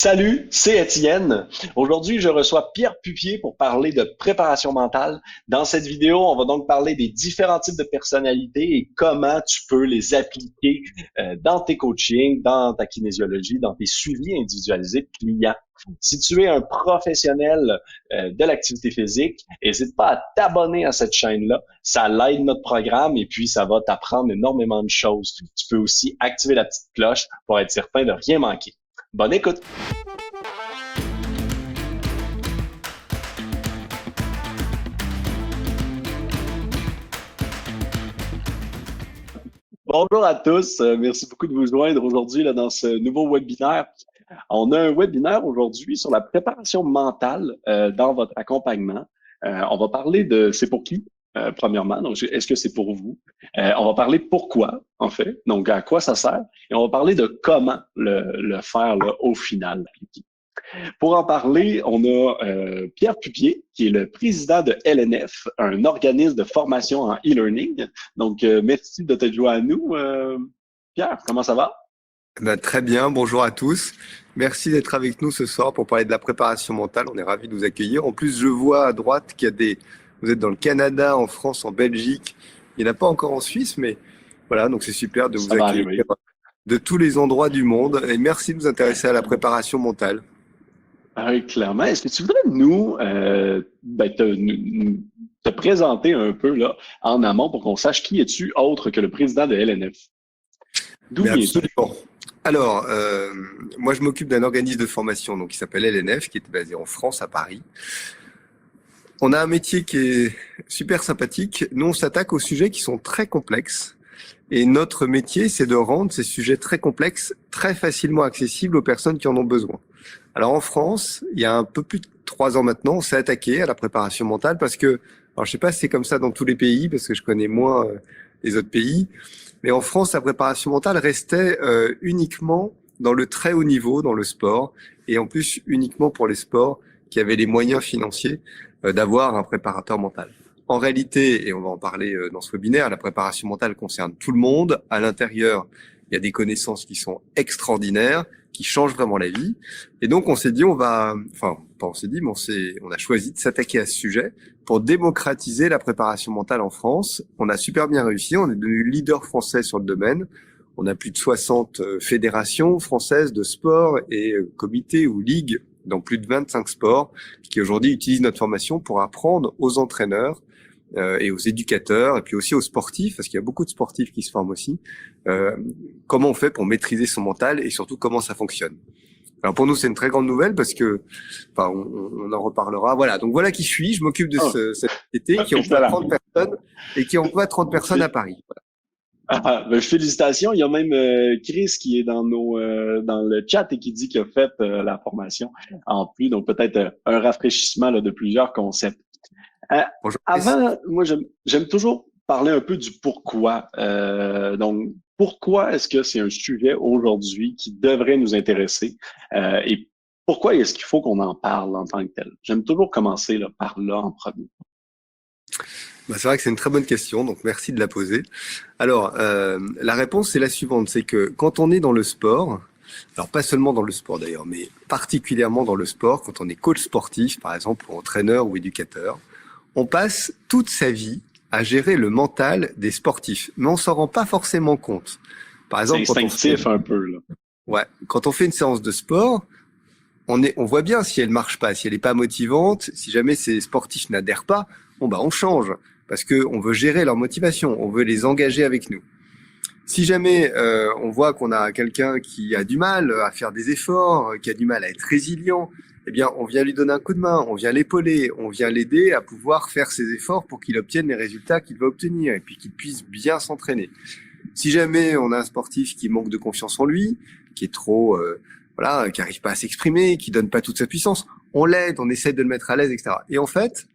Salut, c'est Étienne. Aujourd'hui, je reçois Pierre Pupier pour parler de préparation mentale. Dans cette vidéo, on va donc parler des différents types de personnalités et comment tu peux les appliquer dans tes coachings, dans ta kinésiologie, dans tes suivis individualisés de clients. Si tu es un professionnel de l'activité physique, n'hésite pas à t'abonner à cette chaîne-là. Ça l'aide notre programme et puis ça va t'apprendre énormément de choses. Tu peux aussi activer la petite cloche pour être certain de rien manquer. Bonne écoute! Bonjour à tous, merci beaucoup de vous joindre aujourd'hui là, dans ce nouveau webinaire. On a un webinaire aujourd'hui sur la préparation mentale dans votre accompagnement. On va parler de c'est pour qui, premièrement, donc est-ce que c'est pour vous? On va parler pourquoi, en fait, donc à quoi ça sert, et on va parler de comment le faire là, au final. Pour en parler, on a Pierre Pupier, qui est le président de LNF, un organisme de formation en e-learning. Donc, merci de te joindre à nous. Pierre, comment ça va? Très bien, bonjour à tous. Merci d'être avec nous ce soir pour parler de la préparation mentale. On est ravis de vous accueillir. En plus, je vois à droite qu'il y a vous êtes dans le Canada, en France, en Belgique. Il n'y en a pas encore en Suisse, mais voilà, donc c'est super de vous Ça va accueillir arriver. de tous les endroits du monde. Et merci de vous intéresser à la préparation mentale. Ah oui, clairement. Est-ce que tu voudrais nous, te présenter un peu là en amont pour qu'on sache qui es-tu autre que le président de LNF? D'où Mais viens-tu? absolument. Alors, moi, je m'occupe d'un organisme de formation donc, qui s'appelle LNF, qui est basé en France, à Paris. On a un métier qui est super sympathique. Nous, on s'attaque aux sujets qui sont très complexes. Et notre métier, c'est de rendre ces sujets très complexes très facilement accessibles aux personnes qui en ont besoin. Alors en France, il y a un peu plus de 3 ans maintenant, on s'est attaqué à la préparation mentale parce que, alors je sais pas si c'est comme ça dans tous les pays, parce que je connais moins les autres pays, mais en France, la préparation mentale restait uniquement dans le très haut niveau, dans le sport, et en plus uniquement pour les sports qui avaient les moyens financiers d'avoir un préparateur mental. En réalité, et on va en parler dans ce webinaire, la préparation mentale concerne tout le monde. À l'intérieur, il y a des connaissances qui sont extraordinaires, qui changent vraiment la vie. Et donc, on s'est dit, enfin, pas on s'est dit, mais on a choisi de s'attaquer à ce sujet pour démocratiser la préparation mentale en France. On a super bien réussi. On est devenu leader français sur le domaine. On a plus de 60 fédérations françaises de sport et comités ou ligues dans plus de 25 sports qui aujourd'hui utilisent notre formation pour apprendre aux entraîneurs et aux éducateurs, et puis aussi aux sportifs, parce qu'il y a beaucoup de sportifs qui se forment aussi, comment on fait pour maîtriser son mental et surtout comment ça fonctionne. Alors pour nous, c'est une très grande nouvelle parce que, enfin, on en reparlera. Voilà, donc voilà qui je suis. Je m'occupe de Oh, cette société qui emploie excellent. 30 personnes et qui emploie 30 personnes à Paris. Félicitations. Il y a même Chris qui est dans le chat et qui dit qu'il a fait la formation en plus, donc peut-être un rafraîchissement là, de plusieurs concepts. Euh, Bonjour Chris. Avant, moi j'aime toujours parler un peu du pourquoi. Donc pourquoi est-ce que c'est un sujet aujourd'hui qui devrait nous intéresser et pourquoi est-ce qu'il faut qu'on en parle en tant que tel? J'aime toujours commencer là, par là en premier. C'est vrai que c'est une très bonne question, donc merci de la poser. Alors, la réponse c'est la suivante, c'est que quand on est dans le sport, alors pas seulement dans le sport d'ailleurs, mais particulièrement dans le sport, quand on est coach sportif par exemple, ou entraîneur ou éducateur, on passe toute sa vie à gérer le mental des sportifs, mais on s'en rend pas forcément compte. Par C'est exemple, instinctif un peu là. quand on fait une séance de sport, on voit bien si elle marche pas, si elle est pas motivante, si jamais ces sportifs n'adhèrent pas, on change parce que on veut gérer leur motivation, on veut les engager avec nous. Si jamais on voit qu'on a quelqu'un qui a du mal à faire des efforts, qui a du mal à être résilient, eh bien, on vient lui donner un coup de main, on vient l'épauler, on vient l'aider à pouvoir faire ses efforts pour qu'il obtienne les résultats qu'il va obtenir et puis qu'il puisse bien s'entraîner. Si jamais on a un sportif qui manque de confiance en lui, qui est trop, qui arrive pas à s'exprimer, qui donne pas toute sa puissance, on l'aide, on essaie de le mettre à l'aise, etc. Et en fait,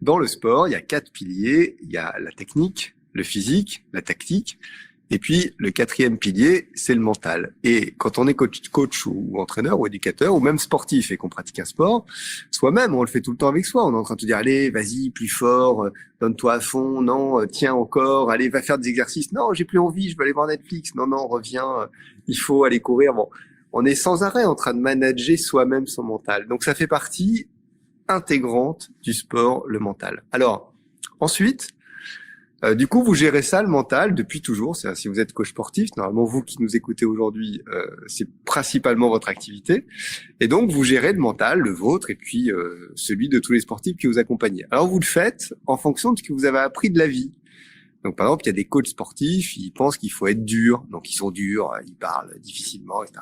dans le sport, il y a 4 piliers. Il y a la technique, le physique, la tactique. Et puis, le 4e pilier, c'est le mental. Et quand on est coach ou entraîneur ou éducateur ou même sportif et qu'on pratique un sport, soi-même, on le fait tout le temps avec soi. On est en train de te dire, allez, vas-y, plus fort, donne-toi à fond, non, tiens encore, allez, va faire des exercices. Non, j'ai plus envie, je veux aller voir Netflix. Non, non, reviens, il faut aller courir. Bon, on est sans arrêt en train de manager soi-même son mental. Donc ça fait partie intégrante du sport, le mental. Alors, ensuite, du coup, vous gérez ça, le mental, depuis toujours. C'est-à-dire, si vous êtes coach sportif, normalement, vous qui nous écoutez aujourd'hui, c'est principalement votre activité. Et donc, vous gérez le mental, le vôtre, et puis celui de tous les sportifs qui vous accompagnent. Alors, vous le faites en fonction de ce que vous avez appris de la vie. Donc, par exemple, il y a des coachs sportifs, ils pensent qu'il faut être dur. Donc, ils sont durs, ils parlent difficilement, etc.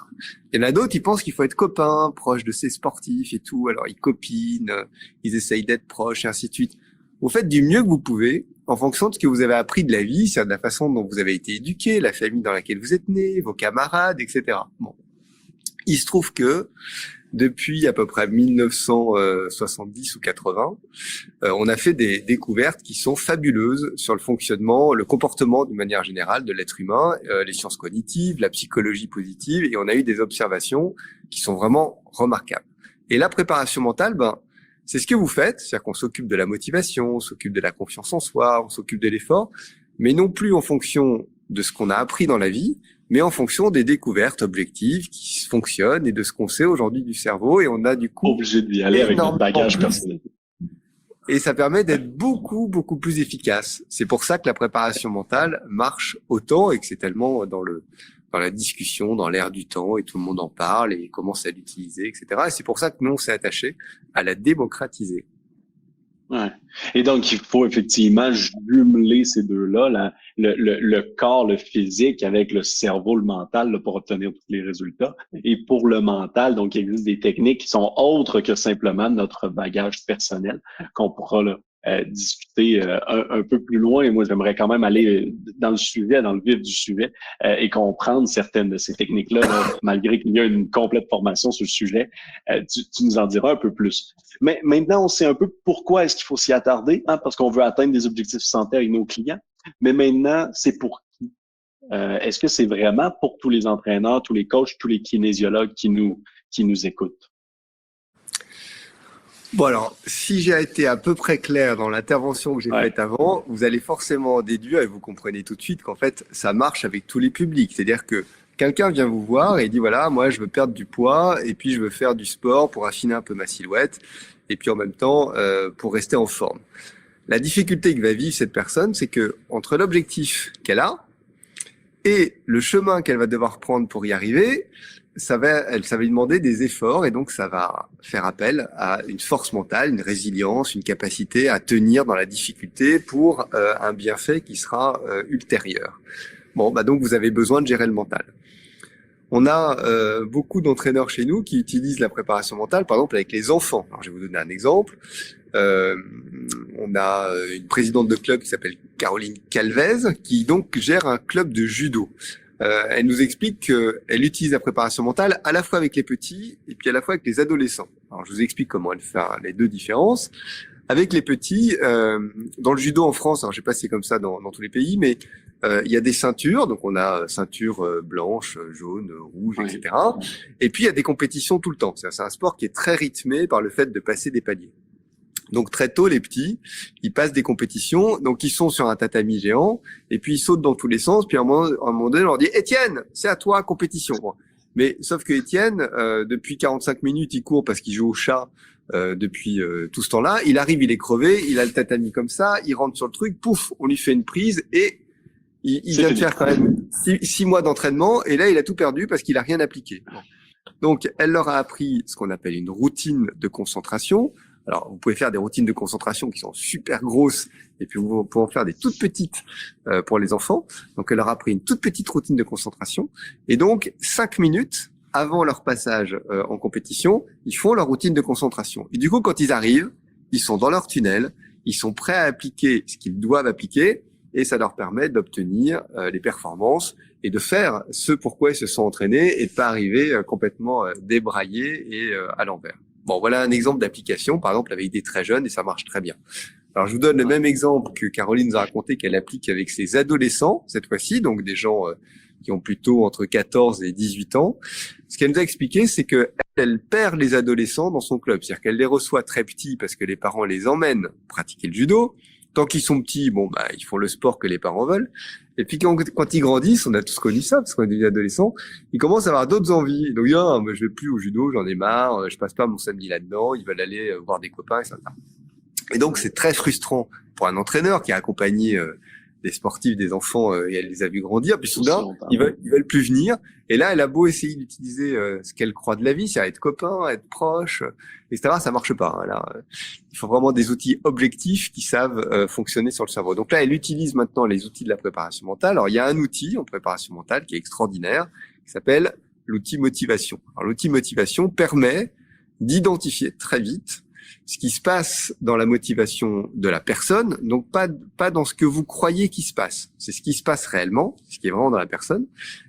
Il y en a d'autres, ils pensent qu'il faut être copain, proche de ces sportifs et tout. Alors, ils copinent, ils essayent d'être proches, et ainsi de suite. Vous faites du mieux que vous pouvez en fonction de ce que vous avez appris de la vie, c'est-à-dire de la façon dont vous avez été éduqué, la famille dans laquelle vous êtes né, vos camarades, etc. Bon. Il se trouve que depuis à peu près 1970 ou 80, on a fait des découvertes qui sont fabuleuses sur le fonctionnement, le comportement d'une manière générale de l'être humain, les sciences cognitives, la psychologie positive, et on a eu des observations qui sont vraiment remarquables. Et la préparation mentale, c'est ce que vous faites, c'est-à-dire qu'on s'occupe de la motivation, on s'occupe de la confiance en soi, on s'occupe de l'effort, mais non plus en fonction de ce qu'on a appris dans la vie, mais en fonction des découvertes objectives qui fonctionnent et de ce qu'on sait aujourd'hui du cerveau. Et on a du coup obligé d'y aller avec notre bagage personnel. Et ça permet d'être beaucoup plus efficace. C'est pour ça que la préparation mentale marche autant et que c'est tellement dans la discussion, dans l'air du temps, et tout le monde en parle et commence à l'utiliser, etc. Et c'est pour ça que nous, on s'est attaché à la démocratiser. Ouais. Et donc, il faut effectivement jumeler ces deux-là, le corps, le physique, avec le cerveau, le mental, là, pour obtenir tous les résultats. Et pour le mental, donc, il existe des techniques qui sont autres que simplement notre bagage personnel, qu'on pourra là, discuter un peu plus loin. Et moi, j'aimerais quand même aller dans le sujet, dans le vif du sujet, et comprendre certaines de ces techniques-là, là, malgré qu'il y a une complète formation sur le sujet. Tu nous en diras un peu plus. Mais maintenant, on sait un peu pourquoi est-ce qu'il faut s'y attarder, hein, parce qu'on veut atteindre des objectifs santé avec nos clients. Mais maintenant, c'est pour qui? Est-ce que c'est vraiment pour tous les entraîneurs, tous les coachs, tous les kinésiologues qui nous écoutent? Bon alors, si j'ai été à peu près clair dans l'intervention que j'ai faite avant, vous allez forcément déduire, et vous comprenez tout de suite qu'en fait, ça marche avec tous les publics. C'est-à-dire que quelqu'un vient vous voir et dit voilà, moi je veux perdre du poids et puis je veux faire du sport pour affiner un peu ma silhouette et puis en même temps pour rester en forme. La difficulté que va vivre cette personne, c'est que entre l'objectif qu'elle a et le chemin qu'elle va devoir prendre pour y arriver, ça va lui demander des efforts et donc ça va faire appel à une force mentale, une résilience, une capacité à tenir dans la difficulté pour un bienfait qui sera ultérieur. Bon, donc vous avez besoin de gérer le mental. On a beaucoup d'entraîneurs chez nous qui utilisent la préparation mentale, par exemple avec les enfants. Alors, je vais vous donner un exemple. On a une présidente de club qui s'appelle Caroline Calvez, qui donc gère un club de judo. Elle nous explique qu'elle utilise la préparation mentale à la fois avec les petits et puis à la fois avec les adolescents. Alors je vous explique comment elle fait les deux différences. Avec les petits, dans le judo en France, alors je sais pas si c'est comme ça dans tous les pays, mais il y a des ceintures, donc on a ceinture blanche, jaune, rouge, etc. Et puis il y a des compétitions tout le temps. C'est un sport qui est très rythmé par le fait de passer des paliers. Donc très tôt, les petits, ils passent des compétitions, donc ils sont sur un tatami géant, et puis ils sautent dans tous les sens, puis à un moment donné, on leur dit « Étienne, c'est à toi, compétition !» Mais sauf que Étienne, depuis 45 minutes, il court parce qu'il joue au chat depuis tout ce temps-là, il arrive, il est crevé, il a le tatami comme ça, il rentre sur le truc, pouf, on lui fait une prise, et il vient de faire quand même 6 mois d'entraînement, et là, il a tout perdu parce qu'il a rien appliqué. Donc, elle leur a appris ce qu'on appelle une routine de concentration. Alors, vous pouvez faire des routines de concentration qui sont super grosses, et puis vous pouvez en faire des toutes petites pour les enfants. Donc, elle leur a appris une toute petite routine de concentration. Et donc, 5 minutes avant leur passage en compétition, ils font leur routine de concentration. Et du coup, quand ils arrivent, ils sont dans leur tunnel, ils sont prêts à appliquer ce qu'ils doivent appliquer, et ça leur permet d'obtenir les performances et de faire ce pourquoi ils se sont entraînés et de pas arriver complètement débraillés et à l'envers. Bon, voilà un exemple d'application, par exemple avec des très jeunes, et ça marche très bien. Alors, je vous donne le même exemple que Caroline nous a raconté qu'elle applique avec ses adolescents, cette fois-ci, donc des gens qui ont plutôt entre 14 et 18 ans. Ce qu'elle nous a expliqué, c'est que elle perd les adolescents dans son club. C'est-à-dire qu'elle les reçoit très petits parce que les parents les emmènent pratiquer le judo. Tant qu'ils sont petits, bon, bah, ils font le sport que les parents veulent. Et puis quand ils grandissent, on a tous connu ça, parce qu'on est des adolescents, ils commencent à avoir d'autres envies. Donc, moi, je vais plus au judo, j'en ai marre, je passe pas mon samedi là-dedans, ils veulent aller voir des copains, etc. Et donc, c'est très frustrant pour un entraîneur qui a accompagné des sportifs, des enfants, et elle les a vus grandir. Puis soudain, ils veulent plus venir. Et là, elle a beau essayer d'utiliser ce qu'elle croit de la vie, c'est-à-dire être copain, être proche, etc. Ça marche pas. Hein, là, il faut vraiment des outils objectifs qui savent fonctionner sur le cerveau. Donc là, elle utilise maintenant les outils de la préparation mentale. Alors, il y a un outil en préparation mentale qui est extraordinaire, qui s'appelle l'outil motivation. Alors, l'outil motivation permet d'identifier très vite ce qui se passe dans la motivation de la personne, donc pas dans ce que vous croyez qu'il se passe. C'est ce qui se passe réellement, ce qui est vraiment dans la personne,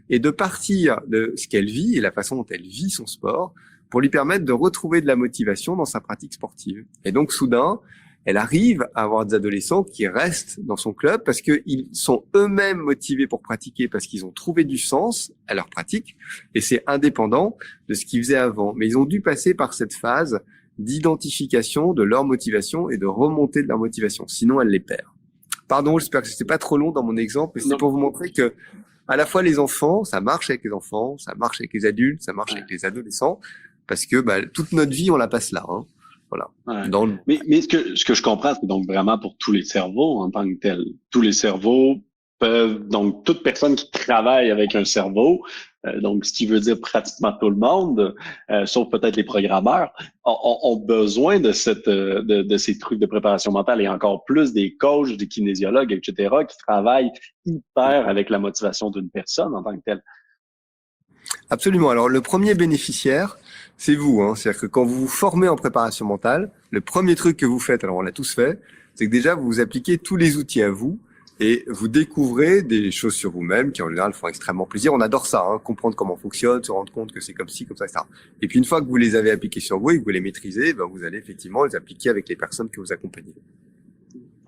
et de partir de ce qu'elle vit et la façon dont elle vit son sport pour lui permettre de retrouver de la motivation dans sa pratique sportive. Et donc, soudain, elle arrive à avoir des adolescents qui restent dans son club parce qu'ils sont eux-mêmes motivés pour pratiquer, parce qu'ils ont trouvé du sens à leur pratique, et c'est indépendant de ce qu'ils faisaient avant. Mais ils ont dû passer par cette phase d'identification de leur motivation et de remontée de leur motivation. Sinon, elle les perd. Pardon, j'espère que c'était pas trop long dans mon exemple, mais c'est pour vous montrer que à la fois les enfants, ça marche avec les enfants, ça marche avec les adultes, ça marche avec les adolescents, parce que toute notre vie, on la passe là. Hein. Voilà. Ouais. Mais ce que je comprends, c'est donc vraiment pour tous les cerveaux en tant que tels. Tous les cerveaux peuvent, donc toute personne qui travaille avec un cerveau, donc ce qui veut dire pratiquement tout le monde, sauf peut-être les programmeurs, ont besoin de de ces trucs de préparation mentale et encore plus des coachs, des kinésiologues, etc., qui travaillent hyper avec la motivation d'une personne en tant que telle. Absolument. Alors le premier bénéficiaire, c'est vous. Hein. C'est-à-dire que quand vous vous formez en préparation mentale, le premier truc que vous faites, alors on l'a tous fait, c'est que déjà vous appliquez tous les outils à vous et vous découvrez des choses sur vous-même qui en général font extrêmement plaisir. On adore ça, hein, comprendre comment on fonctionne, se rendre compte que c'est comme ci, comme ça, etc. Et puis une fois que vous les avez appliqués sur vous et que vous les maîtrisez, vous allez effectivement les appliquer avec les personnes que vous accompagnez.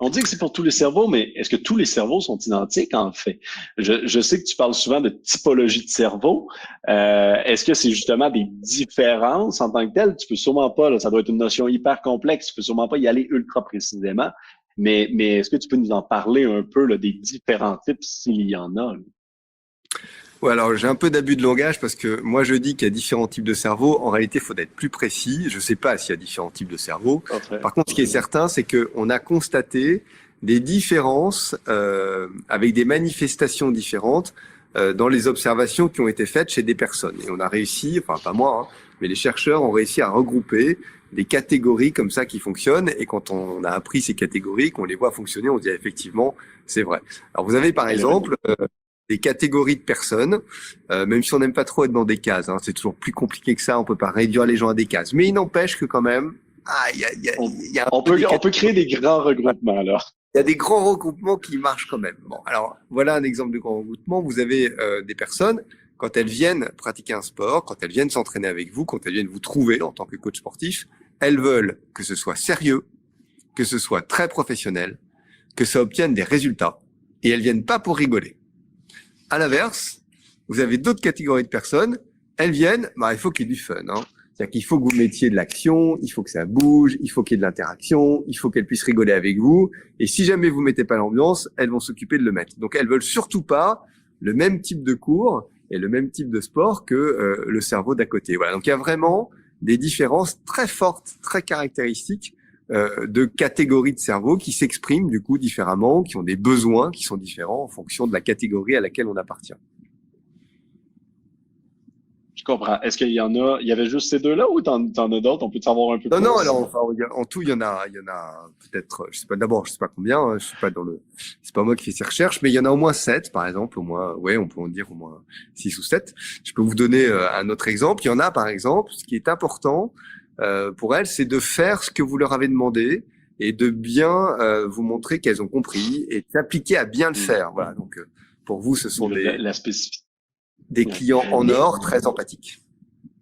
On dit que c'est pour tous les cerveaux, mais est-ce que tous les cerveaux sont identiques en fait? Je sais que tu parles souvent de typologie de cerveau. Est-ce que c'est justement des différences en tant que telles? Tu peux sûrement pas, là, ça doit être une notion hyper complexe, tu peux sûrement pas y aller ultra précisément, mais est-ce que tu peux nous en parler un peu là, des différents types s'il y en a? Là? Ouais, alors j'ai un peu d'abus de langage parce que moi je dis qu'il y a différents types de cerveaux. En réalité, il faut être plus précis. Je ne sais pas s'il y a différents types de cerveaux. Par contre, ce qui est certain, c'est qu'on a constaté des différences avec des manifestations différentes dans les observations qui ont été faites chez des personnes. Et on a réussi, enfin pas moi, hein, mais les chercheurs ont réussi à regrouper des catégories comme ça qui fonctionnent. Et quand on a appris ces catégories, qu'on les voit fonctionner, on se dit effectivement, c'est vrai. Alors vous avez par exemple des catégories de personnes, même si on n'aime pas trop être dans des cases, hein, c'est toujours plus compliqué que ça, on peut pas réduire les gens à des cases. Mais il n'empêche que quand même, on peut créer des grands regroupements alors. Il y a des grands regroupements qui marchent quand même. Bon, alors voilà un exemple de grand regroupement. Vous avez des personnes, quand elles viennent pratiquer un sport, quand elles viennent s'entraîner avec vous, quand elles viennent vous trouver en tant que coach sportif, elles veulent que ce soit sérieux, que ce soit très professionnel, que ça obtienne des résultats, et elles viennent pas pour rigoler. À l'inverse, vous avez d'autres catégories de personnes, elles viennent, il faut qu'il y ait du fun. Hein. C'est-à-dire qu'il faut que vous mettiez de l'action, il faut que ça bouge, il faut qu'il y ait de l'interaction, il faut qu'elles puissent rigoler avec vous. Et si jamais vous mettez pas l'ambiance, elles vont s'occuper de le mettre. Donc elles veulent surtout pas le même type de cours et le même type de sport que le cerveau d'à côté. Voilà. Donc il y a vraiment des différences très fortes, très caractéristiques de catégories de cerveau qui s'expriment du coup différemment, qui ont des besoins qui sont différents en fonction de la catégorie à laquelle on appartient. Je comprends. Est-ce qu'il y en a, il y avait juste ces deux-là ou t'en as d'autres? On peut savoir un peu plus? Non, alors, enfin, en tout, il y en a peut-être, je sais pas combien, hein, je suis pas c'est pas moi qui fais ces recherches, mais il y en a au moins 7, par exemple, on peut en dire au moins 6 ou 7. Je peux vous donner un autre exemple. Il y en a, par exemple, ce qui est important, pour elles, c'est de faire ce que vous leur avez demandé et de bien vous montrer qu'elles ont compris et d'appliquer à bien le faire. Voilà. Donc, pour vous, ce sont des clients en or, très empathiques.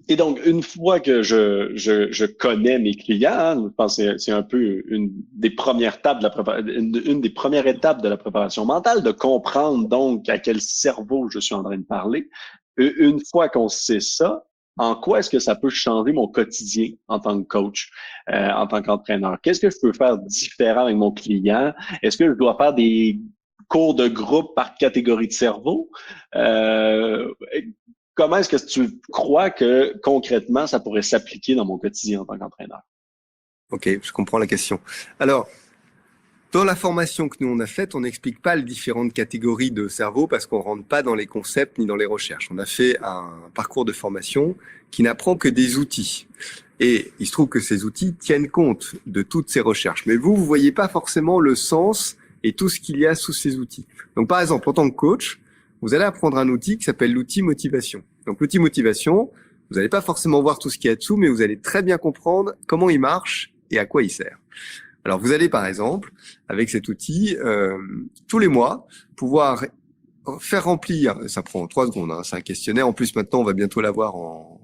Et donc, une fois que je connais mes clients, hein, je pense que c'est un peu une des premières étapes une des premières étapes de la préparation mentale, de comprendre donc à quel cerveau je suis en train de parler. Une fois qu'on sait ça, en quoi est-ce que ça peut changer mon quotidien en tant que coach, en tant qu'entraîneur? Qu'est-ce que je peux faire différent avec mon client? Est-ce que je dois faire des cours de groupe par catégorie de cerveau? Euh, Comment est-ce que tu crois que concrètement ça pourrait s'appliquer dans mon quotidien en tant qu'entraîneur? Ok, je comprends la question. Alors, dans la formation que nous on a faite, on n'explique pas les différentes catégories de cerveau parce qu'on rentre pas dans les concepts ni dans les recherches. On a fait un parcours de formation qui n'apprend que des outils. Et il se trouve que ces outils tiennent compte de toutes ces recherches. Mais vous voyez pas forcément le sens et tout ce qu'il y a sous ces outils. Donc, par exemple, en tant que coach, vous allez apprendre un outil qui s'appelle l'outil motivation. Donc, l'outil motivation, vous n'allez pas forcément voir tout ce qu'il y a dessous, mais vous allez très bien comprendre comment il marche et à quoi il sert. Alors, vous allez, par exemple, avec cet outil, tous les mois, pouvoir faire remplir, ça prend 3 secondes, hein, c'est un questionnaire. En plus, maintenant, on va bientôt l'avoir en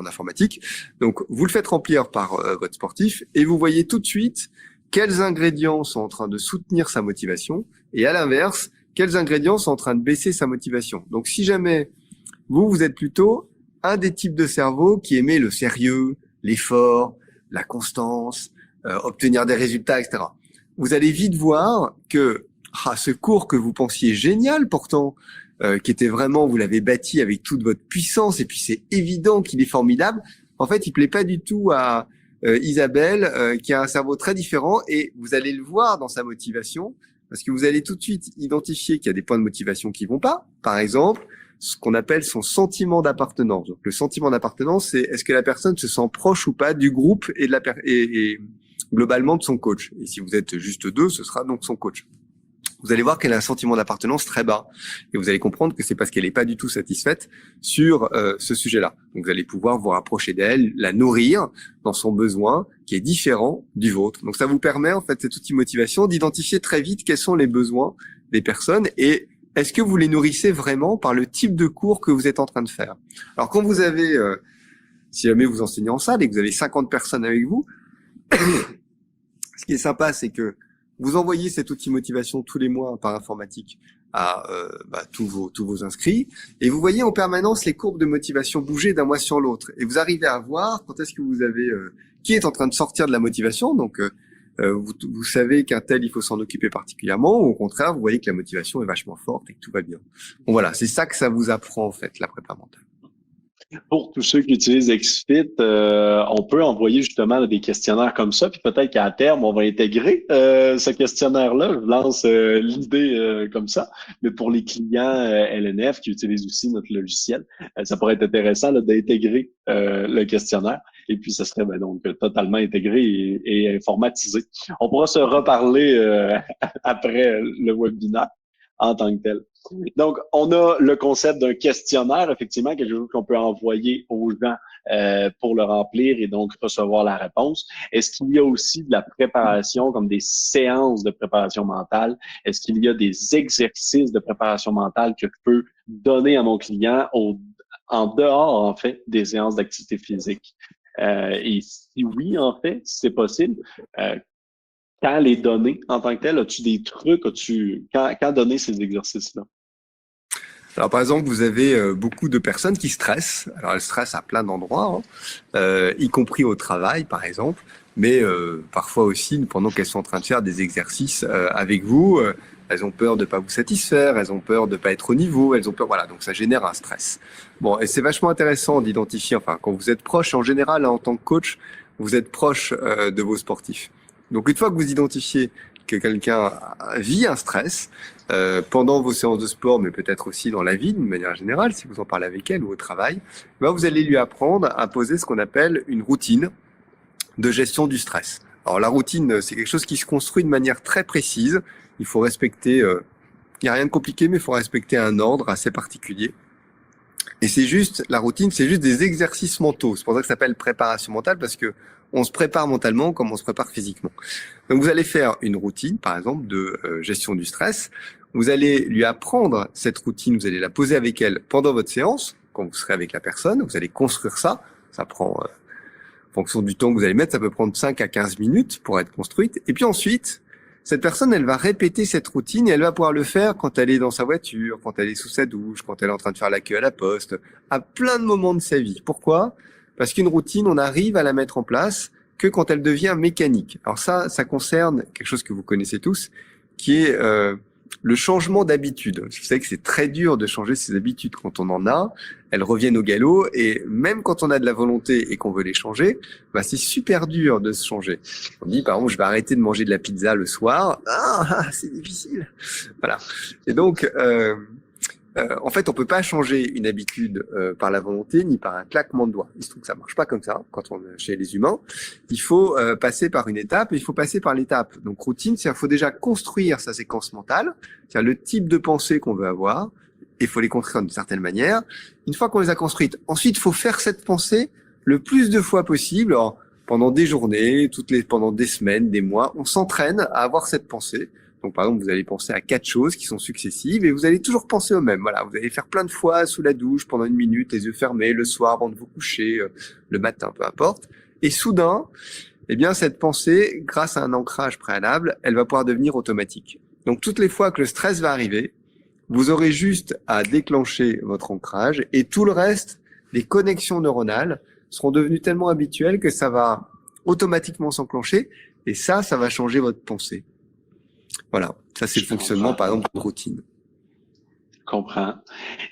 informatique. Donc, vous le faites remplir par votre sportif et vous voyez tout de suite quels ingrédients sont en train de soutenir sa motivation et à l'inverse, quels ingrédients sont en train de baisser sa motivation. Donc, si jamais vous êtes plutôt un des types de cerveau qui aimait le sérieux, l'effort, la constance, obtenir des résultats, etc. Vous allez vite voir que ce cours que vous pensiez génial pourtant, qui était vraiment, vous l'avez bâti avec toute votre puissance et puis c'est évident qu'il est formidable, en fait, il plaît pas du tout à Isabelle, qui a un cerveau très différent et vous allez le voir dans sa motivation parce que vous allez tout de suite identifier qu'il y a des points de motivation qui vont pas. Par exemple, ce qu'on appelle son sentiment d'appartenance. Donc, le sentiment d'appartenance, c'est est-ce que la personne se sent proche ou pas du groupe et de et globalement de son coach. Et si vous êtes juste 2, ce sera donc son coach. Vous allez voir qu'elle a un sentiment d'appartenance très bas. Et vous allez comprendre que c'est parce qu'elle n'est pas du tout satisfaite sur ce sujet-là. Donc vous allez pouvoir vous rapprocher d'elle, la nourrir dans son besoin qui est différent du vôtre. Donc ça vous permet, en fait, cet outil motivation, d'identifier très vite quels sont les besoins des personnes et est-ce que vous les nourrissez vraiment par le type de cours que vous êtes en train de faire. Alors quand vous avez, si jamais vous enseignez en salle et que vous avez 50 personnes avec vous, ce qui est sympa, c'est que vous envoyez cet outil motivation tous les mois par informatique à tous vos inscrits et vous voyez en permanence les courbes de motivation bouger d'un mois sur l'autre et vous arrivez à voir quand est-ce que vous avez qui est en train de sortir de la motivation. Donc vous savez qu'un tel il faut s'en occuper particulièrement ou au contraire vous voyez que la motivation est vachement forte et que tout va bien. Bon voilà, c'est ça que ça vous apprend en fait la prépa mentale. Pour tous ceux qui utilisent XFIT, on peut envoyer justement là, des questionnaires comme ça, puis peut-être qu'à terme, on va intégrer ce questionnaire-là. Je lance l'idée comme ça. Mais pour les clients LNF qui utilisent aussi notre logiciel, ça pourrait être intéressant là, d'intégrer le questionnaire. Et puis, ça serait donc totalement intégré et informatisé. On pourra se reparler après le webinaire en tant que tel. Donc, on a le concept d'un questionnaire, effectivement, quelque chose qu'on peut envoyer aux gens pour le remplir et donc recevoir la réponse. Est-ce qu'il y a aussi de la préparation, comme des séances de préparation mentale? Est-ce qu'il y a des exercices de préparation mentale que je peux donner à mon client en dehors, en fait, des séances d'activité physique? Et si oui, en fait, si c'est possible, quand les donner en tant que tel, as-tu des trucs, quand donner ces exercices-là? Alors par exemple, vous avez beaucoup de personnes qui stressent. Alors elles stressent à plein d'endroits, hein, y compris au travail par exemple, mais parfois aussi pendant qu'elles sont en train de faire des exercices avec vous, elles ont peur de pas vous satisfaire, elles ont peur de pas être au niveau, elles ont peur, voilà, donc ça génère un stress. Bon, et c'est vachement intéressant d'identifier, enfin quand vous êtes proche, en général, hein, en tant que coach, vous êtes proche de vos sportifs. Donc une fois que vous identifiez que quelqu'un vit un stress pendant vos séances de sport, mais peut-être aussi dans la vie d'une manière générale, si vous en parlez avec elle ou au travail, vous allez lui apprendre à poser ce qu'on appelle une routine de gestion du stress. Alors la routine, c'est quelque chose qui se construit de manière très précise. Il faut respecter, il n'y a rien de compliqué, mais il faut respecter un ordre assez particulier. Et c'est juste, la routine, c'est juste des exercices mentaux. C'est pour ça que ça s'appelle préparation mentale, parce que on se prépare mentalement comme on se prépare physiquement. Donc vous allez faire une routine, par exemple, de gestion du stress. Vous allez lui apprendre cette routine, vous allez la poser avec elle pendant votre séance, quand vous serez avec la personne. Vous allez construire ça. Ça prend, en fonction du temps que vous allez mettre, ça peut prendre 5 à 15 minutes pour être construite. Et puis ensuite, cette personne, elle va répéter cette routine et elle va pouvoir le faire quand elle est dans sa voiture, quand elle est sous sa douche, quand elle est en train de faire la queue à la poste, à plein de moments de sa vie. Pourquoi? Parce qu'une routine, on arrive à la mettre en place que quand elle devient mécanique. Alors ça concerne quelque chose que vous connaissez tous, qui est le changement d'habitude. Vous savez que c'est très dur de changer ses habitudes quand on en a. Elles reviennent au galop et même quand on a de la volonté et qu'on veut les changer, bah c'est super dur de se changer. On dit par exemple, je vais arrêter de manger de la pizza le soir. C'est difficile. Voilà. Et donc, en fait, on peut pas changer une habitude par la volonté ni par un claquement de doigts. Il se trouve que ça marche pas comme ça quand on est chez les humains. Il faut passer par une étape et il faut passer par l'étape. Donc routine, c'est-à-dire faut déjà construire sa séquence mentale, c'est-à-dire le type de pensée qu'on veut avoir. Il faut les construire d'une certaine manière. Une fois qu'on les a construites, ensuite, il faut faire cette pensée le plus de fois possible. Alors, pendant des journées, pendant des semaines, des mois, on s'entraîne à avoir cette pensée. Donc, par exemple, vous allez penser à 4 choses qui sont successives et vous allez toujours penser aux mêmes. Voilà, vous allez faire plein de fois sous la douche pendant 1 minute, les yeux fermés, le soir avant de vous coucher, le matin, peu importe. Et soudain, eh bien, cette pensée, grâce à un ancrage préalable, elle va pouvoir devenir automatique. Donc, toutes les fois que le stress va arriver, vous aurez juste à déclencher votre ancrage et tout le reste, les connexions neuronales seront devenues tellement habituelles que ça va automatiquement s'enclencher et ça va changer votre pensée. Voilà, ça c'est le fonctionnement par exemple d'une routine. Je comprends.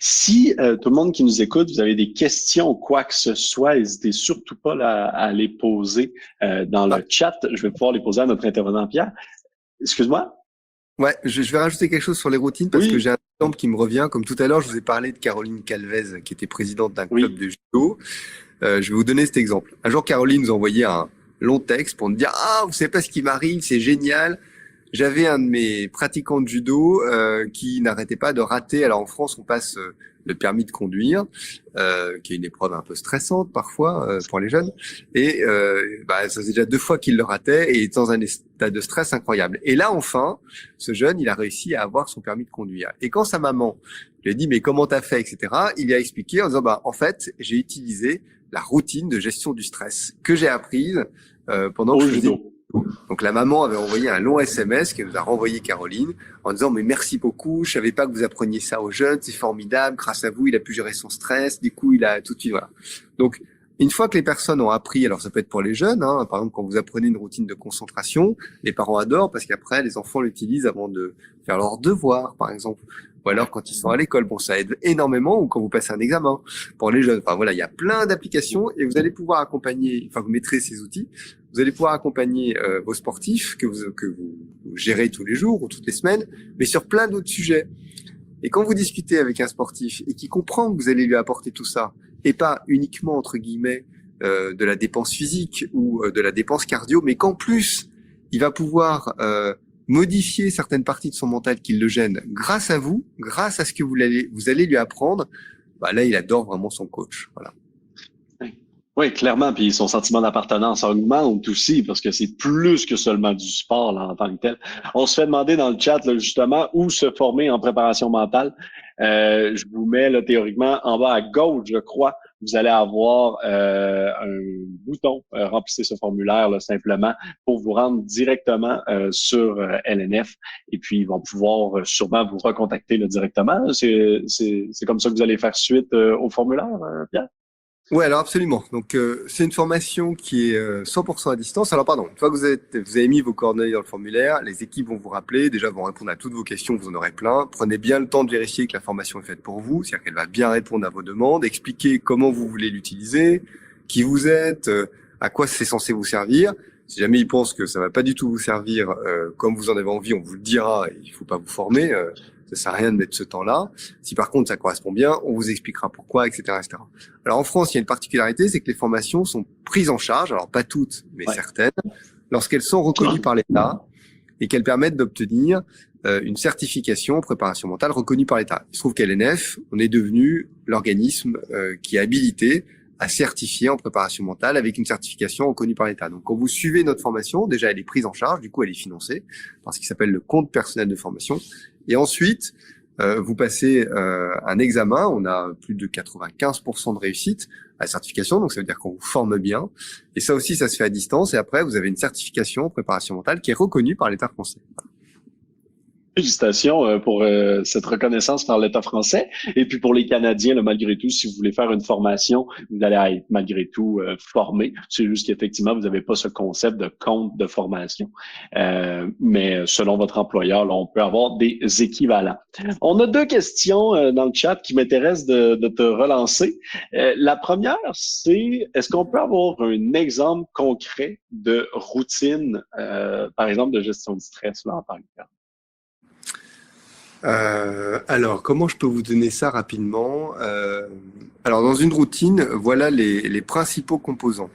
Si tout le monde qui nous écoute, vous avez des questions ou quoi que ce soit, n'hésitez surtout pas là, à les poser dans le chat. Je vais pouvoir les poser à notre intervenant Pierre. Excuse-moi? Ouais, je vais rajouter quelque chose sur les routines parce Oui. que j'ai un exemple qui me revient. Comme tout à l'heure, je vous ai parlé de Caroline Calvez qui était présidente d'un club de judo. Je vais vous donner cet exemple. Un jour, Caroline nous a envoyé un long texte pour nous dire « Ah, vous savez pas ce qui m'arrive, c'est génial !» J'avais un de mes pratiquants de judo qui n'arrêtait pas de rater. Alors en France, on passe le permis de conduire, qui est une épreuve un peu stressante parfois pour les jeunes. Et ça faisait déjà 2 fois qu'il le ratait et il était dans un état de stress incroyable. Et là, enfin, ce jeune, il a réussi à avoir son permis de conduire. Et quand sa maman lui a dit « Mais comment t'as fait ?» etc., il lui a expliqué en disant « En fait, j'ai utilisé la routine de gestion du stress que j'ai apprise pendant que je faisais... » Donc la maman avait envoyé un long SMS qu'elle nous a renvoyé Caroline en disant mais merci beaucoup, je savais pas que vous appreniez ça aux jeunes, c'est formidable, grâce à vous il a pu gérer son stress, du coup il a tout de suite voilà. Donc une fois que les personnes ont appris, alors ça peut être pour les jeunes, hein, par exemple quand vous apprenez une routine de concentration, les parents adorent parce qu'après les enfants l'utilisent avant de faire leurs devoirs par exemple, ou alors quand ils sont à l'école, bon ça aide énormément, ou quand vous passez un examen pour les jeunes. Enfin voilà, il y a plein d'applications et vous allez pouvoir accompagner, enfin vous mettrez ces outils. Vous allez pouvoir accompagner vos sportifs que vous gérez tous les jours ou toutes les semaines, mais sur plein d'autres sujets. Et quand vous discutez avec un sportif et qui comprend que vous allez lui apporter tout ça, et pas uniquement, entre guillemets, de la dépense physique ou de la dépense cardio, mais qu'en plus, il va pouvoir modifier certaines parties de son mental qui le gênent grâce à vous, grâce à ce que vous allez lui apprendre, bah là, il adore vraiment son coach. Voilà. Oui, clairement. Puis son sentiment d'appartenance augmente aussi parce que c'est plus que seulement du sport là, en tant que tel. On se fait demander dans le chat là, justement où se former en préparation mentale. Je vous mets là, théoriquement en bas à gauche, je crois. Vous allez avoir un bouton, remplissez ce formulaire là, simplement pour vous rendre directement sur LNF et puis ils vont pouvoir sûrement vous recontacter là, directement. C'est comme ça que vous allez faire suite au formulaire, Pierre? Ouais, alors absolument. Donc c'est une formation qui est 100% à distance. Alors pardon, une fois que vous avez mis vos coordonnées dans le formulaire, les équipes vont vous rappeler, déjà vont répondre à toutes vos questions, vous en aurez plein. Prenez bien le temps de vérifier que la formation est faite pour vous, c'est-à-dire qu'elle va bien répondre à vos demandes, expliquer comment vous voulez l'utiliser, qui vous êtes, à quoi c'est censé vous servir. Si jamais ils pensent que ça va pas du tout vous servir comme vous en avez envie, on vous le dira, il faut pas vous former. Ça sert à rien de mettre ce temps-là. Si par contre ça correspond bien, on vous expliquera pourquoi, etc., etc. Alors en France, il y a une particularité, c'est que les formations sont prises en charge, alors pas toutes, mais certaines, lorsqu'elles sont reconnues par l'État et qu'elles permettent d'obtenir une certification en préparation mentale reconnue par l'État. Il se trouve qu'à LNF, on est devenu l'organisme qui est habilité à certifier en préparation mentale avec une certification reconnue par l'État. Donc quand vous suivez notre formation, déjà elle est prise en charge, du coup elle est financée par ce qui s'appelle le compte personnel de formation. Et ensuite, vous passez un examen, on a plus de 95% de réussite à la certification, donc ça veut dire qu'on vous forme bien. Et ça aussi, ça se fait à distance. Et après, vous avez une certification en préparation mentale qui est reconnue par l'État français. Félicitations pour cette reconnaissance par l'État français. Et puis pour les Canadiens, là, malgré tout, si vous voulez faire une formation, vous allez être malgré tout formé. C'est juste qu'effectivement, vous n'avez pas ce concept de compte de formation. Mais selon votre employeur, là, on peut avoir des équivalents. On a deux questions dans le chat qui m'intéressent de te relancer. La première, c'est est-ce qu'on peut avoir un exemple concret de routine, par exemple, de gestion du stress là, en tant que tel? Alors, comment je peux vous donner ça rapidement? Alors, dans une routine, voilà les principaux composants.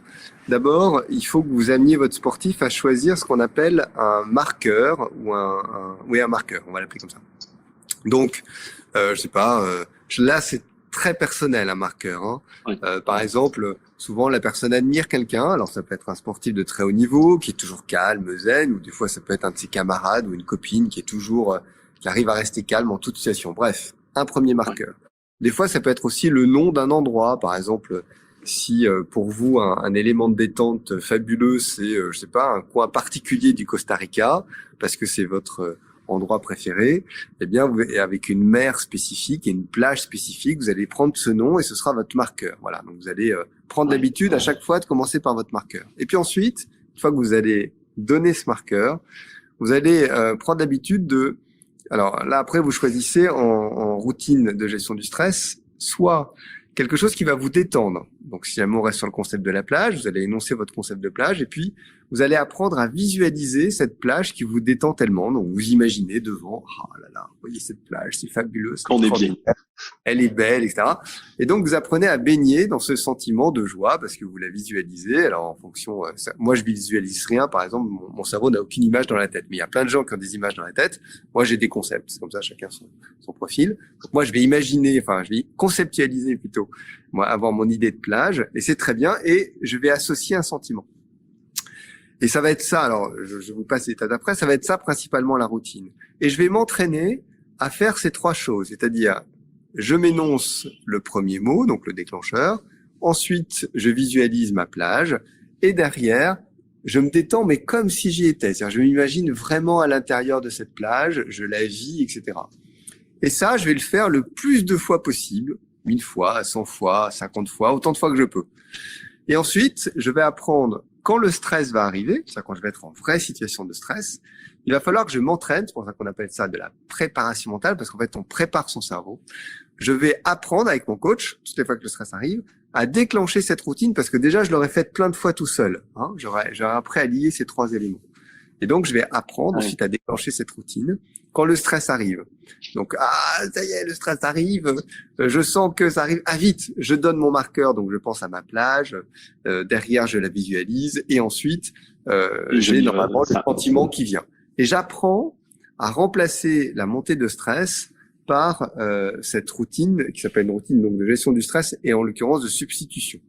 D'abord, il faut que vous ameniez votre sportif à choisir ce qu'on appelle un marqueur ou un marqueur, on va l'appeler comme ça. Donc, je sais pas, là c'est très personnel un marqueur. Hein. Oui. Par exemple, souvent la personne admire quelqu'un, alors ça peut être un sportif de très haut niveau qui est toujours calme, zen, ou des fois ça peut être un de ses camarades ou une copine qui est toujours qui arrive à rester calme en toute situation. Bref, un premier marqueur. Des fois, ça peut être aussi le nom d'un endroit. Par exemple, si pour vous un élément de détente fabuleux, c'est je sais pas un coin particulier du Costa Rica, parce que c'est votre endroit préféré, eh bien, avec une mer spécifique et une plage spécifique, vous allez prendre ce nom et ce sera votre marqueur. Voilà. Donc vous allez prendre l'habitude à chaque fois de commencer par votre marqueur. Et puis ensuite, une fois que vous allez donner ce marqueur, vous allez prendre l'habitude de alors là, après, vous choisissez en routine de gestion du stress, soit quelque chose qui va vous détendre. Donc, si jamais on reste sur le concept de la plage, vous allez énoncer votre concept de plage et puis vous allez apprendre à visualiser cette plage qui vous détend tellement. Donc, vous imaginez devant, oh là là, vous voyez cette plage, c'est fabuleux. Qu'on est bien. Elle est belle, etc. Et donc, vous apprenez à baigner dans ce sentiment de joie parce que vous la visualisez. Alors, en fonction, moi, je visualise rien. Par exemple, mon cerveau n'a aucune image dans la tête. Mais il y a plein de gens qui ont des images dans la tête. Moi, j'ai des concepts. C'est comme ça, chacun son profil. Donc, moi, je vais imaginer, enfin, je vais conceptualiser plutôt, moi, avoir mon idée de plage. Et c'est très bien. Et je vais associer un sentiment. Et ça va être ça. Alors, je vous passe l'état d'après. Ça va être ça, principalement, la routine. Et je vais m'entraîner à faire ces trois choses. C'est-à-dire, je m'énonce le premier mot, donc le déclencheur. Ensuite, je visualise ma plage. Et derrière, je me détends, mais comme si j'y étais. C'est-à-dire, je m'imagine vraiment à l'intérieur de cette plage, je la vis, etc. Et ça, je vais le faire le plus de fois possible. 1000 fois, 100 fois, 50 fois, autant de fois que je peux. Et ensuite, je vais apprendre quand le stress va arriver, c'est-à-dire quand je vais être en vraie situation de stress, il va falloir que je m'entraîne, c'est pour ça qu'on appelle ça de la préparation mentale, parce qu'en fait, on prépare son cerveau. Je vais apprendre avec mon coach, toutes les fois que le stress arrive, à déclencher cette routine, parce que déjà, je l'aurais faite plein de fois tout seul. Hein. J'aurais appris à lier ces trois éléments. Et donc, je vais apprendre ensuite à déclencher cette routine quand le stress arrive. Donc, ça y est, le stress arrive, je sens que ça arrive. Ah, vite, je donne mon marqueur, donc je pense à ma plage, derrière, je la visualise, et ensuite, j'ai normalement le sentiment qui vient. Et j'apprends à remplacer la montée de stress par cette routine qui s'appelle une routine donc de gestion du stress et en l'occurrence de substitution.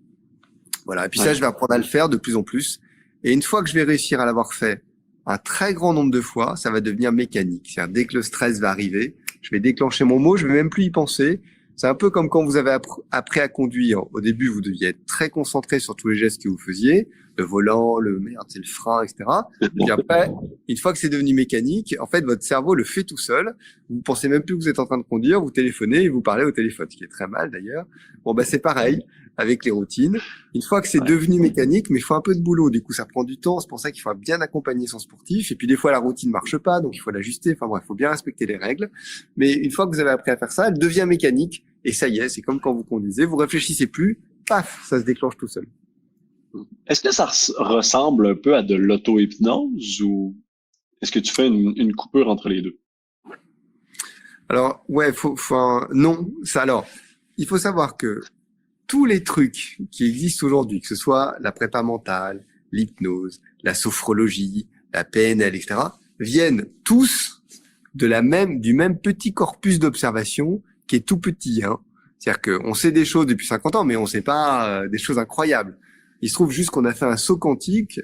Voilà. Et puis ça, je vais apprendre à le faire de plus en plus. Et une fois que je vais réussir à l'avoir fait un très grand nombre de fois, ça va devenir mécanique. C'est-à-dire dès que le stress va arriver, je vais déclencher mon mot, je vais même plus y penser. C'est un peu comme quand vous avez appris à conduire. Au début, vous deviez être très concentré sur tous les gestes que vous faisiez, le volant, c'est le frein, etc. Et puis après, une fois que c'est devenu mécanique, en fait, votre cerveau le fait tout seul. Vous pensez même plus que vous êtes en train de conduire, vous téléphonez et vous parlez au téléphone, ce qui est très mal d'ailleurs. Bon, c'est pareil avec les routines. Une fois que c'est devenu mécanique, mais il faut un peu de boulot. Du coup, ça prend du temps. C'est pour ça qu'il faut bien accompagner son sportif. Et puis, des fois, la routine marche pas, donc il faut l'ajuster. Enfin bref, il faut bien respecter les règles. Mais une fois que vous avez appris à faire ça, elle devient mécanique. Et ça y est, c'est comme quand vous conduisez. Vous réfléchissez plus, paf, ça se déclenche tout seul. Est-ce que ça ressemble un peu à de l'auto-hypnose ou est-ce que tu fais une coupure entre les deux? Alors, ouais, non. Alors, il faut savoir que tous les trucs qui existent aujourd'hui, que ce soit la prépa mentale, l'hypnose, la sophrologie, la PNL, etc., viennent tous du même petit corpus d'observation qui est tout petit. Hein. C'est-à-dire qu'on sait des choses depuis 50 ans, mais on sait pas des choses incroyables. Il se trouve juste qu'on a fait un saut quantique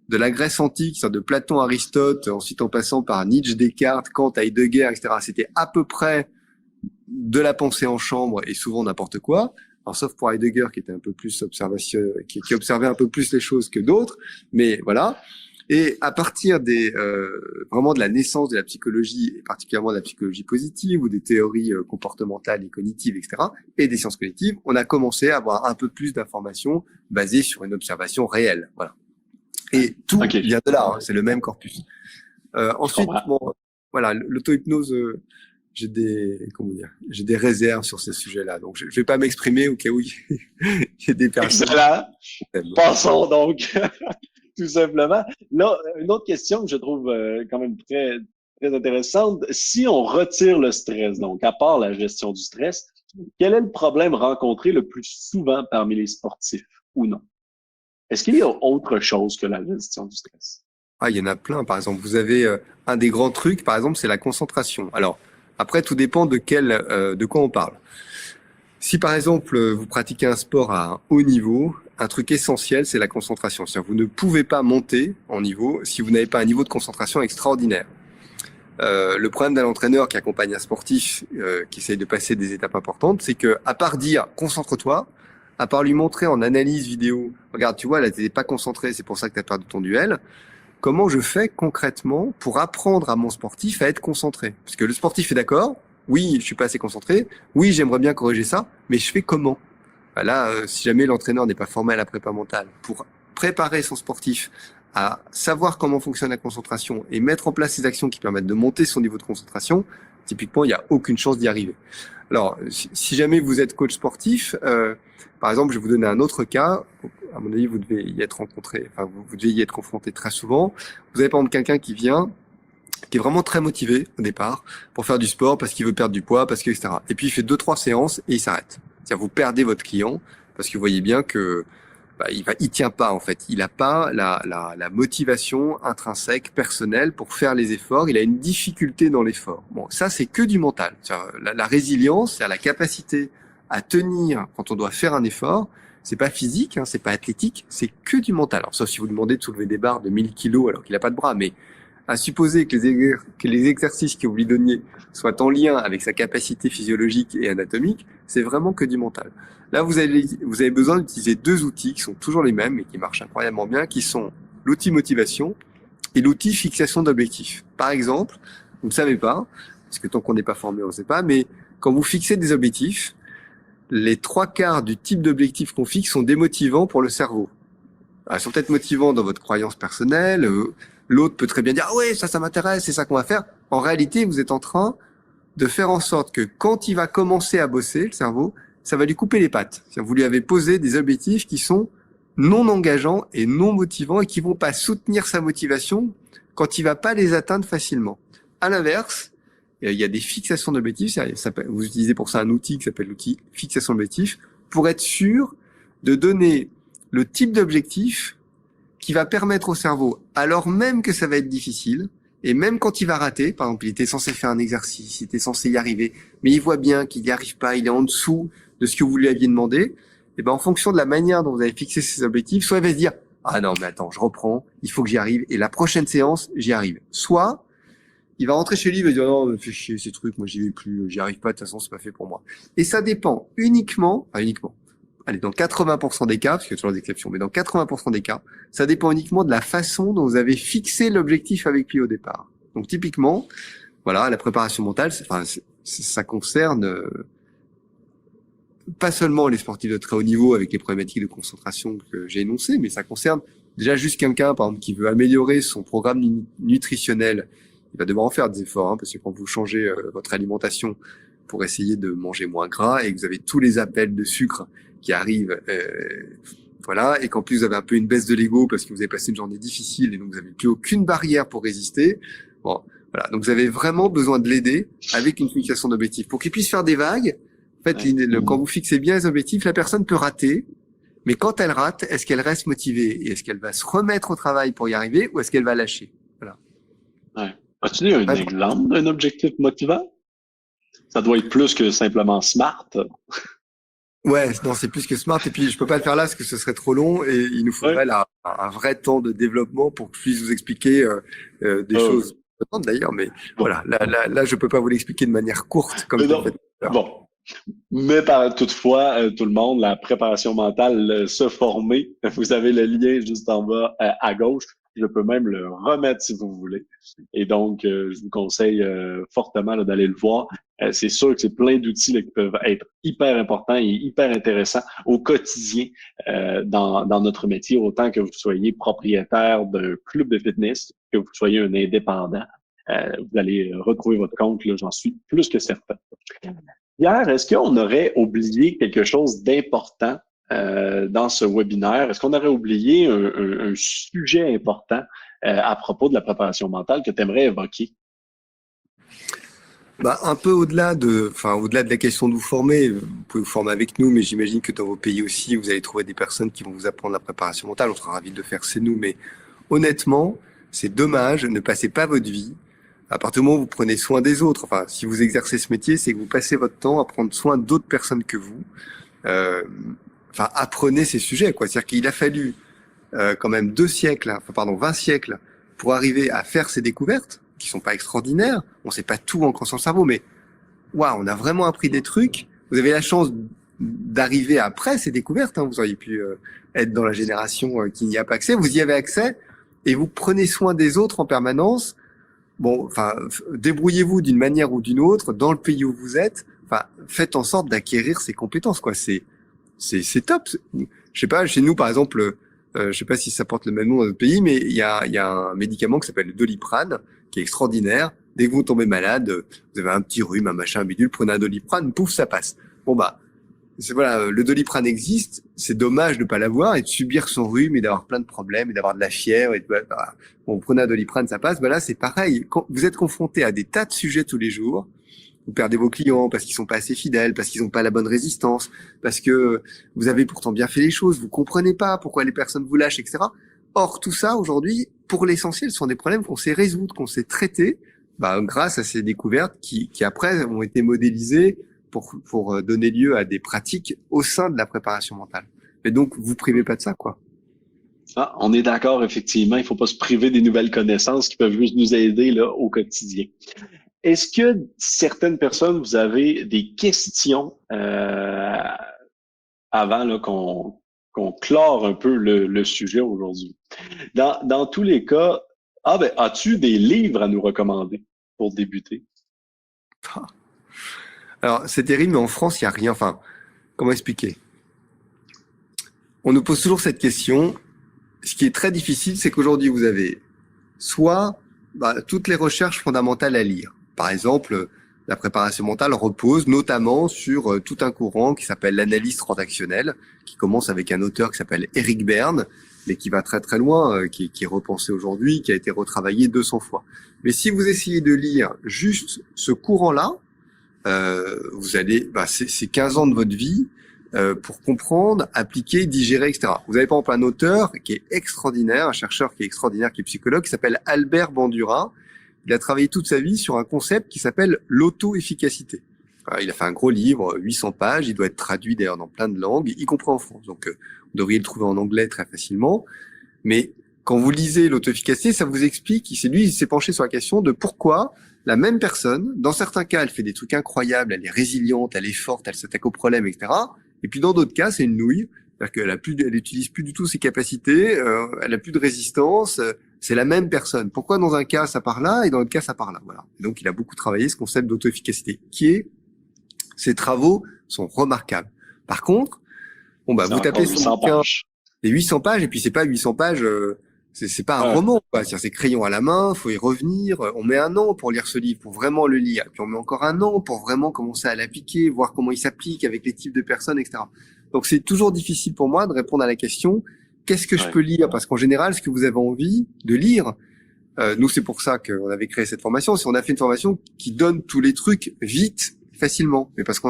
de la Grèce antique, de Platon, Aristote, ensuite en passant par Nietzsche, Descartes, Kant, Heidegger, etc. C'était à peu près de la pensée en chambre et souvent n'importe quoi. Alors, sauf pour Heidegger qui était un peu plus observation, qui observait un peu plus les choses que d'autres, mais voilà. Et à partir des vraiment de la naissance de la psychologie, et particulièrement de la psychologie positive ou des théories comportementales et cognitives, etc., et des sciences cognitives, on a commencé à avoir un peu plus d'informations basées sur une observation réelle. Voilà. Et tout vient de là, hein, c'est le même corpus. Ensuite, bon, voilà, l'auto-hypnose, j'ai des réserves sur ces sujets-là, donc je vais pas m'exprimer au cas où il y a des personnes. Excellent. Passons donc. Tout simplement. Là, une autre question que je trouve quand même très, très intéressante. Si on retire le stress, donc à part la gestion du stress, quel est le problème rencontré le plus souvent parmi les sportifs ou non? Est-ce qu'il y a autre chose que la gestion du stress? Ah, il y en a plein. Par exemple, vous avez un des grands trucs, par exemple, c'est la concentration. Alors, après, tout dépend de de quoi on parle. Si par exemple vous pratiquez un sport à un haut niveau, un truc essentiel, c'est la concentration. C'est-à-dire vous ne pouvez pas monter en niveau si vous n'avez pas un niveau de concentration extraordinaire. Le problème d'un entraîneur qui accompagne un sportif qui essaye de passer des étapes importantes, c'est que à part dire concentre-toi, à part lui montrer en analyse vidéo, regarde, tu vois, là t'es pas concentré, c'est pour ça que tu as perdu ton duel. Comment je fais concrètement pour apprendre à mon sportif à être concentré? Parce que le sportif est d'accord. Oui, je suis pas assez concentré. Oui, j'aimerais bien corriger ça, mais je fais comment? Là, si jamais l'entraîneur n'est pas formé à la prépa mentale pour préparer son sportif à savoir comment fonctionne la concentration et mettre en place ces actions qui permettent de monter son niveau de concentration, typiquement, il n'y a aucune chance d'y arriver. Alors, si jamais vous êtes coach sportif, par exemple, je vais vous donner un autre cas. À mon avis, vous devez y être rencontré, enfin, vous devez y être confronté très souvent. Vous avez par exemple quelqu'un qui vient, qui est vraiment très motivé au départ pour faire du sport parce qu'il veut perdre du poids, parce que etc. Et puis il fait 2-3 séances et il s'arrête. C'est-à-dire vous perdez votre client parce que vous voyez bien que il tient pas en fait. Il a pas la motivation intrinsèque personnelle pour faire les efforts. Il a une difficulté dans l'effort. Bon, ça c'est que du mental. La résilience, c'est la capacité à tenir quand on doit faire un effort. C'est pas physique, hein, c'est pas athlétique, c'est que du mental. Alors sauf si vous demandez de soulever des barres de 1000 kilos alors qu'il a pas de bras, mais à supposer que les exercices que vous lui donniez soient en lien avec sa capacité physiologique et anatomique, c'est vraiment que du mental. Là, vous avez besoin d'utiliser deux outils qui sont toujours les mêmes et qui marchent incroyablement bien, qui sont l'outil motivation et l'outil fixation d'objectifs. Par exemple, vous ne savez pas, parce que tant qu'on n'est pas formé, on ne sait pas, mais quand vous fixez des objectifs, les 3/4 du type d'objectifs qu'on fixe sont démotivants pour le cerveau. Alors, ils sont peut-être motivants dans votre croyance personnelle. L'autre peut très bien dire « Ah ouais, ça m'intéresse, c'est ça qu'on va faire ». En réalité, vous êtes en train de faire en sorte que quand il va commencer à bosser, le cerveau, ça va lui couper les pattes. Vous lui avez posé des objectifs qui sont non engageants et non motivants et qui vont pas soutenir sa motivation quand il va pas les atteindre facilement. À l'inverse, il y a des fixations d'objectifs. Vous utilisez pour ça un outil qui s'appelle l'outil fixation d'objectifs pour être sûr de donner le type d'objectif qui va permettre au cerveau, alors même que ça va être difficile, et même quand il va rater, par exemple, il était censé faire un exercice, il était censé y arriver, mais il voit bien qu'il n'y arrive pas, il est en dessous de ce que vous lui aviez demandé, et ben en fonction de la manière dont vous avez fixé ces objectifs, soit il va se dire « Ah non, mais attends, je reprends, il faut que j'y arrive, et la prochaine séance, j'y arrive. » Soit, il va rentrer chez lui, il va dire « Non, fais chier ces trucs, moi j'y vais plus, j'y arrive pas, de toute façon, c'est pas fait pour moi. » Et ça dépend uniquement, allez, dans 80% des cas, parce qu'il y a toujours des exceptions, mais dans 80% des cas, ça dépend uniquement de la façon dont vous avez fixé l'objectif avec lui au départ. Donc typiquement, voilà, la préparation mentale, ça concerne pas seulement les sportifs de très haut niveau avec les problématiques de concentration que j'ai énoncées, mais ça concerne déjà juste quelqu'un, par exemple, qui veut améliorer son programme nutritionnel. Il va devoir en faire des efforts, hein, parce que quand vous changez votre alimentation pour essayer de manger moins gras et que vous avez tous les appels de sucre qui arrivent, voilà, et qu'en plus vous avez un peu une baisse de l'ego parce que vous avez passé une journée difficile et donc vous n'avez plus aucune barrière pour résister. Bon, voilà, donc vous avez vraiment besoin de l'aider avec une fixation d'objectifs pour qu'il puisse faire des vagues. En fait, quand vous fixez bien les objectifs, la personne peut rater, mais quand elle rate, est-ce qu'elle reste motivée et est-ce qu'elle va se remettre au travail pour y arriver ou est-ce qu'elle va lâcher? Voilà. Ouais. As-tu dit un exemple d'un objectif motivant? Ça doit être plus que simplement SMART. Ouais, non, c'est plus que SMART. Et puis, je peux pas le faire là parce que ce serait trop long et il nous faudrait un vrai temps de développement pour que je puisse vous expliquer des choses importantes d'ailleurs. Mais bon. voilà, là, je peux pas vous l'expliquer de manière courte comme je Non. l'ai fait tout à l'heure. Bon. Mais toutefois, tout le monde, la préparation mentale, se former, vous avez le lien juste en bas à gauche. Je peux même le remettre si vous voulez. Et donc, je vous conseille fortement là, d'aller le voir. C'est sûr que c'est plein d'outils là, qui peuvent être hyper importants et hyper intéressants au quotidien dans notre métier, autant que vous soyez propriétaire d'un club de fitness, que vous soyez un indépendant. Vous allez retrouver votre compte, là, j'en suis plus que certain. Pierre, est-ce qu'on aurait oublié quelque chose d'important dans ce webinaire? Est-ce qu'on aurait oublié un sujet important à propos de la préparation mentale que tu aimerais évoquer? Bah, un peu au-delà de la question de vous former, vous pouvez vous former avec nous, mais j'imagine que dans vos pays aussi, vous allez trouver des personnes qui vont vous apprendre la préparation mentale. On sera ravis de le faire, c'est nous. Mais honnêtement, c'est dommage, ne passez pas votre vie. À partir du moment où vous prenez soin des autres, enfin, si vous exercez ce métier, c'est que vous passez votre temps à prendre soin d'autres personnes que vous. Apprenez ces sujets, quoi. C'est-à-dire qu'il a fallu quand même 20 siècles pour arriver à faire ces découvertes qui sont pas extraordinaires. On sait pas tout encore sur le cerveau, mais waouh, on a vraiment appris des trucs. Vous avez la chance d'arriver après ces découvertes. Hein. Vous auriez pu être dans la génération qui n'y a pas accès. Vous y avez accès et vous prenez soin des autres en permanence. Bon, enfin, débrouillez-vous d'une manière ou d'une autre dans le pays où vous êtes. Enfin, faites en sorte d'acquérir ces compétences, quoi. C'est top. Je sais pas, chez nous, par exemple, je sais pas si ça porte le même nom dans notre pays, mais il y a un médicament qui s'appelle le Doliprane, qui est extraordinaire. Dès que vous tombez malade, vous avez un petit rhume, un machin, un bidule, prenez un Doliprane, pouf, ça passe. Bon bah, voilà, le Doliprane existe. C'est dommage de pas l'avoir et de subir son rhume et d'avoir plein de problèmes et d'avoir de la fièvre. Bon, prenez un Doliprane, ça passe. Bah là, c'est pareil. Quand vous êtes confronté à des tas de sujets tous les jours, vous perdez vos clients parce qu'ils sont pas assez fidèles, parce qu'ils n'ont pas la bonne résistance, parce que vous avez pourtant bien fait les choses, vous comprenez pas pourquoi les personnes vous lâchent, etc. Or, tout ça, aujourd'hui, pour l'essentiel, ce sont des problèmes qu'on sait résoudre, qu'on sait traiter, grâce à ces découvertes qui après ont été modélisées pour donner lieu à des pratiques au sein de la préparation mentale. Et donc, vous privez pas de ça, quoi. Ah, on est d'accord, effectivement. Il faut pas se priver des nouvelles connaissances qui peuvent juste nous aider là, au quotidien. Est-ce que certaines personnes, vous avez des questions avant là, qu'on clore un peu le sujet aujourd'hui? Dans tous les cas, as-tu des livres à nous recommander pour débuter? Alors, c'est terrible, mais en France, il n'y a rien. Enfin, comment expliquer? On nous pose toujours cette question. Ce qui est très difficile, c'est qu'aujourd'hui, vous avez soit toutes les recherches fondamentales à lire. Par exemple, la préparation mentale repose notamment sur tout un courant qui s'appelle l'analyse transactionnelle, qui commence avec un auteur qui s'appelle Eric Berne, mais qui va très très loin, qui est repensé aujourd'hui, qui a été retravaillé 200 fois. Mais si vous essayez de lire juste ce courant-là, vous allez, c'est 15 ans de votre vie pour comprendre, appliquer, digérer, etc. Vous avez par exemple un auteur qui est extraordinaire, un chercheur qui est extraordinaire, qui est psychologue, qui s'appelle Albert Bandura. Il a travaillé toute sa vie sur un concept qui s'appelle l'auto-efficacité. Il a fait un gros livre, 800 pages, il doit être traduit d'ailleurs dans plein de langues, y compris en France. Donc vous devriez le trouver en anglais très facilement. Mais quand vous lisez l'auto-efficacité, ça vous explique, il s'est penché sur la question de pourquoi la même personne, dans certains cas, elle fait des trucs incroyables, elle est résiliente, elle est forte, elle s'attaque aux problèmes, etc. Et puis dans d'autres cas, c'est une nouille, c'est-à-dire elle utilise plus du tout ses capacités, elle a plus de résistance, c'est la même personne. Pourquoi dans un cas ça part là et dans l'autre cas ça part là, voilà. Et donc il a beaucoup travaillé ce concept d'auto-efficacité, ses travaux sont remarquables. Par contre, vous tapez son bouquin, les 800 pages, et puis c'est pas 800 pages, c'est pas un roman, quoi. C'est crayon à la main, faut y revenir. On met un an pour lire ce livre, pour vraiment le lire. Et puis on met encore un an pour vraiment commencer à l'appliquer, voir comment il s'applique avec les types de personnes, etc. Donc c'est toujours difficile pour moi de répondre à la question, qu'est-ce que je peux lire? Parce qu'en général, ce que vous avez envie de lire, nous c'est pour ça qu'on avait créé cette formation, c'est on a fait une formation qui donne tous les trucs vite, facilement. Mais parce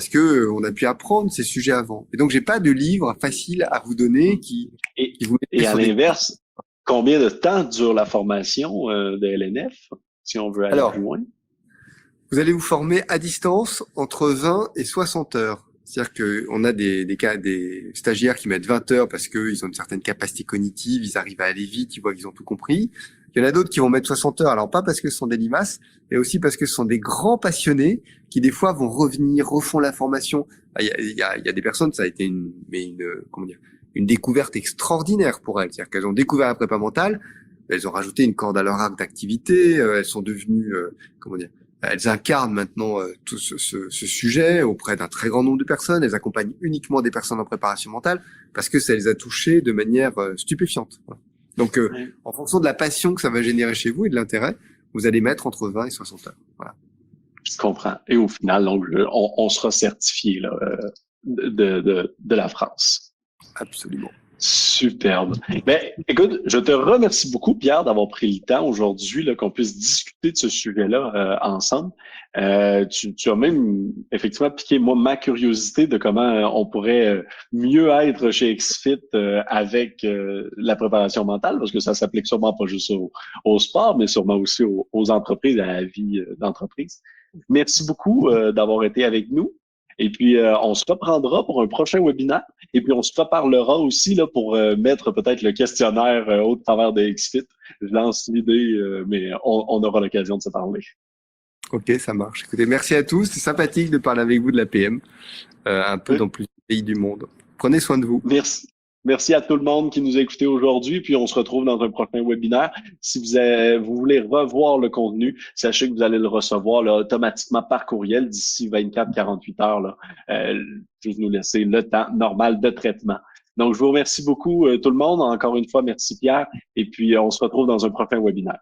que on a pu apprendre ces sujets avant. Et donc j'ai pas de livre facile à vous donner qui vous met et à l'inverse, combien de temps dure la formation de LNF, si on veut aller plus loin? Vous allez vous former à distance entre 20 et 60 heures. C'est-à-dire qu'on a des stagiaires qui mettent 20 heures parce qu'ils ont une certaine capacité cognitive, ils arrivent à aller vite, ils voient qu'ils ont tout compris. Il y en a d'autres qui vont mettre 60 heures, alors pas parce que ce sont des limaces, mais aussi parce que ce sont des grands passionnés qui des fois vont revenir, refont l'information. Il y a des personnes, ça a été une découverte extraordinaire pour elles. C'est-à-dire qu'elles ont découvert la prépa mentale, elles ont rajouté une corde à leur arc d'activité, elles sont devenues, elles incarnent maintenant tout ce sujet auprès d'un très grand nombre de personnes. Elles accompagnent uniquement des personnes en préparation mentale parce que ça les a touchées de manière stupéfiante. Voilà. Donc, en fonction de la passion que ça va générer chez vous et de l'intérêt, vous allez mettre entre 20 et 60 heures. Voilà. Je comprends. Et au final, donc, on sera certifié là, de la France. Absolument. Superbe. Ben, écoute, je te remercie beaucoup, Pierre, d'avoir pris le temps aujourd'hui là, qu'on puisse discuter de ce sujet-là ensemble. Tu as même effectivement piqué moi ma curiosité de comment on pourrait mieux être chez XFIT avec la préparation mentale, parce que ça s'applique sûrement pas juste au sport, mais sûrement aussi aux entreprises, à la vie d'entreprise. Merci beaucoup d'avoir été avec nous. Et puis, on se reprendra pour un prochain webinaire. Et puis, on se reparlera aussi là pour mettre peut-être le questionnaire au travers de XFIT. Je lance l'idée, mais on aura l'occasion de se parler. Ok, ça marche. Écoutez, merci à tous. C'est sympathique de parler avec vous de la PM, un peu dans plusieurs pays du monde. Prenez soin de vous. Merci. Merci à tout le monde qui nous a écoutés aujourd'hui, puis on se retrouve dans un prochain webinaire. Si vous voulez revoir le contenu, sachez que vous allez le recevoir là, automatiquement par courriel d'ici 24-48 heures. Là, juste nous laisser le temps normal de traitement. Donc, je vous remercie beaucoup tout le monde. Encore une fois, merci Pierre. Et puis, on se retrouve dans un prochain webinaire.